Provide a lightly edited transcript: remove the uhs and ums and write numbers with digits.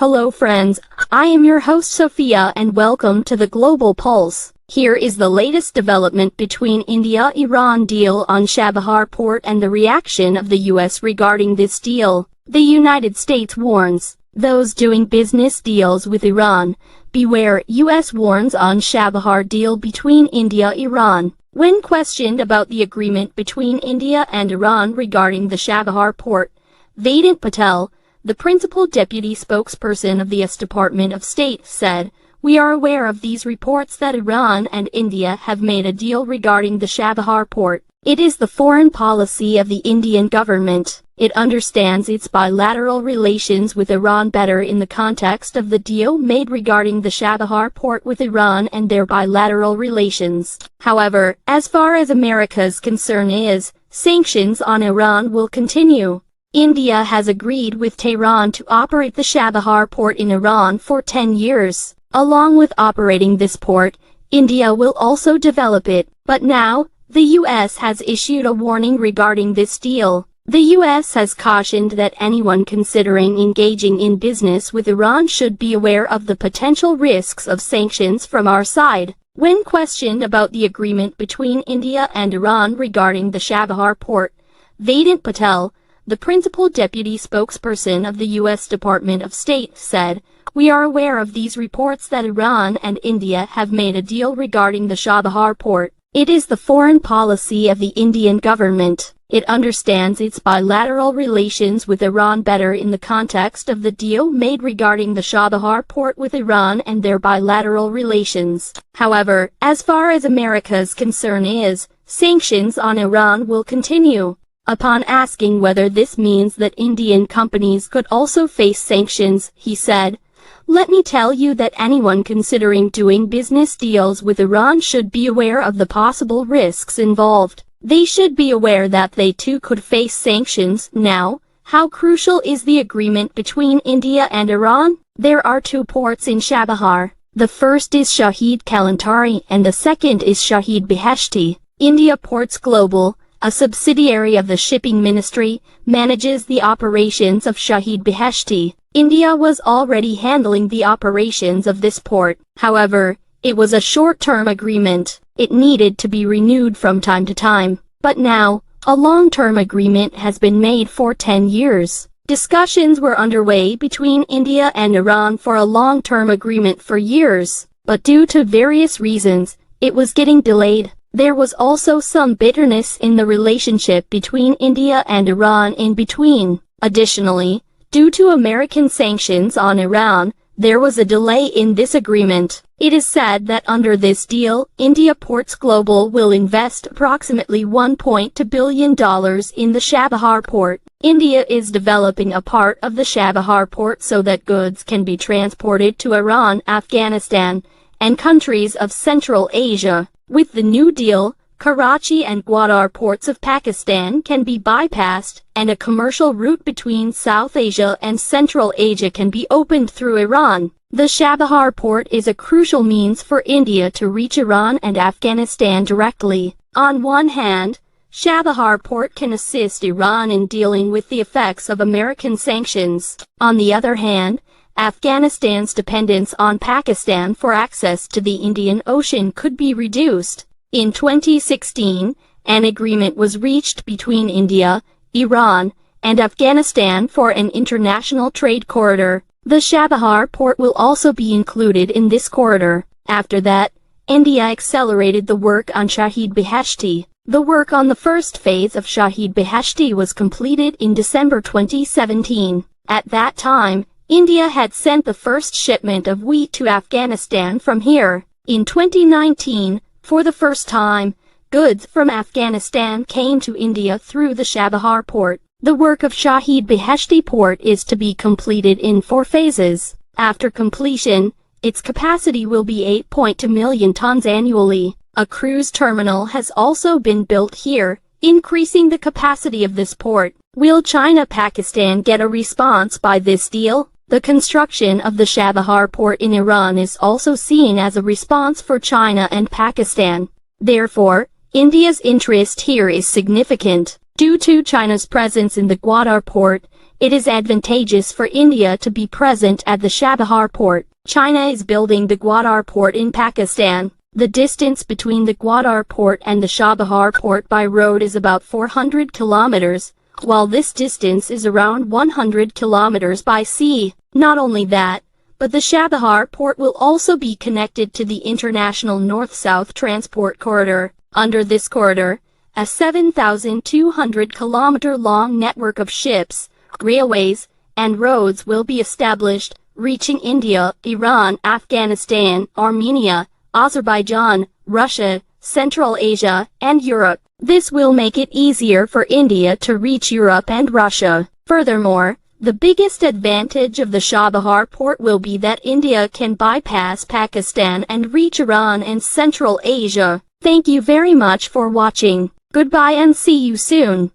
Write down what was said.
Hello friends, I am your host Sophia and welcome to the Global Pulse. Here is the latest development between India-Iran deal on Chabahar Port and the reaction of the US regarding this deal. The United States warns those doing business deals with Iran, beware. US warns on Chabahar deal between India-Iran. When questioned about the agreement between India and Iran regarding the Chabahar Port, Vedant Patel, the principal deputy spokesperson of the US Department of State, said, "We are aware of these reports that Iran and India have made a deal regarding the Chabahar port. It is the foreign policy of the Indian government. It understands its bilateral relations with Iran better in the context of the deal made regarding the Chabahar port with Iran and their bilateral relations. However, as far as America's concern is, sanctions on Iran will continue. India has agreed with Tehran to operate the Chabahar port in Iran for 10 years. Along with operating this port, India will also develop it. But now, the US has issued a warning regarding this deal. The US has cautioned that anyone considering engaging in business with Iran should be aware of the potential risks of sanctions from our side." When questioned about the agreement between India and Iran regarding the Chabahar port, Vedant Patel, the principal deputy spokesperson of the US Department of State, said, "We are aware of these reports that Iran and India have made a deal regarding the Chabahar port. It is the foreign policy of the Indian government. It understands its bilateral relations with Iran better in the context of the deal made regarding the Chabahar port with Iran and their bilateral relations. However, as far as America's concern is, sanctions on Iran will continue." Upon asking whether this means that Indian companies could also face sanctions, he said, "Let me tell you that anyone considering doing business deals with Iran should be aware of the possible risks involved. They should be aware that they too could face sanctions." Now, how crucial is the agreement between India and Iran? There are two ports in Chabahar. The first is Shahid Kalantari and the second is Shahid Beheshti. India Ports Global, a subsidiary of the Shipping Ministry, manages the operations of Shahid Beheshti. India was already handling the operations of this port. However, it was a short-term agreement. It needed to be renewed from time to time. But now, a long-term agreement has been made for 10 years. Discussions were underway between India and Iran for a long-term agreement for years, but due to various reasons, it was getting delayed. There was also some bitterness in the relationship between India and Iran in between. Additionally, due to American sanctions on Iran, there was a delay in this agreement. It is said that under this deal, India Ports Global will invest approximately $1.2 billion in the Chabahar port. India is developing a part of the Chabahar port so that goods can be transported to Iran, Afghanistan, and countries of Central Asia. With the new deal, Karachi and Gwadar ports of Pakistan can be bypassed, and a commercial route between South Asia and Central Asia can be opened through Iran. The Chabahar port is a crucial means for India to reach Iran and Afghanistan directly. On one hand, Chabahar port can assist Iran in dealing with the effects of American sanctions. On the other hand, Afghanistan's dependence on Pakistan for access to the Indian Ocean could be reduced. In 2016, an agreement was reached between India, Iran, and Afghanistan for an international trade corridor. The Chabahar port will also be included in this corridor. After that, India accelerated the work on Shahid Beheshti. The work on the first phase of Shahid Beheshti was completed in December 2017. At that time, India had sent the first shipment of wheat to Afghanistan from here. In 2019, for the first time, goods from Afghanistan came to India through the Chabahar port. The work of Shahid Beheshti port is to be completed in 4 phases. After completion, its capacity will be 8.2 million tons annually. A cruise terminal has also been built here, increasing the capacity of this port. Will China-Pakistan get a response by this deal? The construction of the Chabahar port in Iran is also seen as a response for China and Pakistan. Therefore, India's interest here is significant. Due to China's presence in the Gwadar port, It is advantageous for India to be present at the Chabahar Port. China is building the Gwadar port in Pakistan. The distance between the Gwadar port and the Chabahar port by road is about 400 kilometers, while this distance is around 100 kilometers by sea. Not only that, but the Chabahar port will also be connected to the international north-south transport corridor. Under this corridor, a 7,200-kilometer-long network of ships, railways, and roads will be established, reaching India, Iran, Afghanistan, Armenia, Azerbaijan, Russia, Central Asia, and Europe. This will make it easier for India to reach Europe and Russia. Furthermore, the biggest advantage of the Chabahar port will be that India can bypass Pakistan and reach Iran and Central Asia. Thank you very much for watching. Goodbye and see you soon.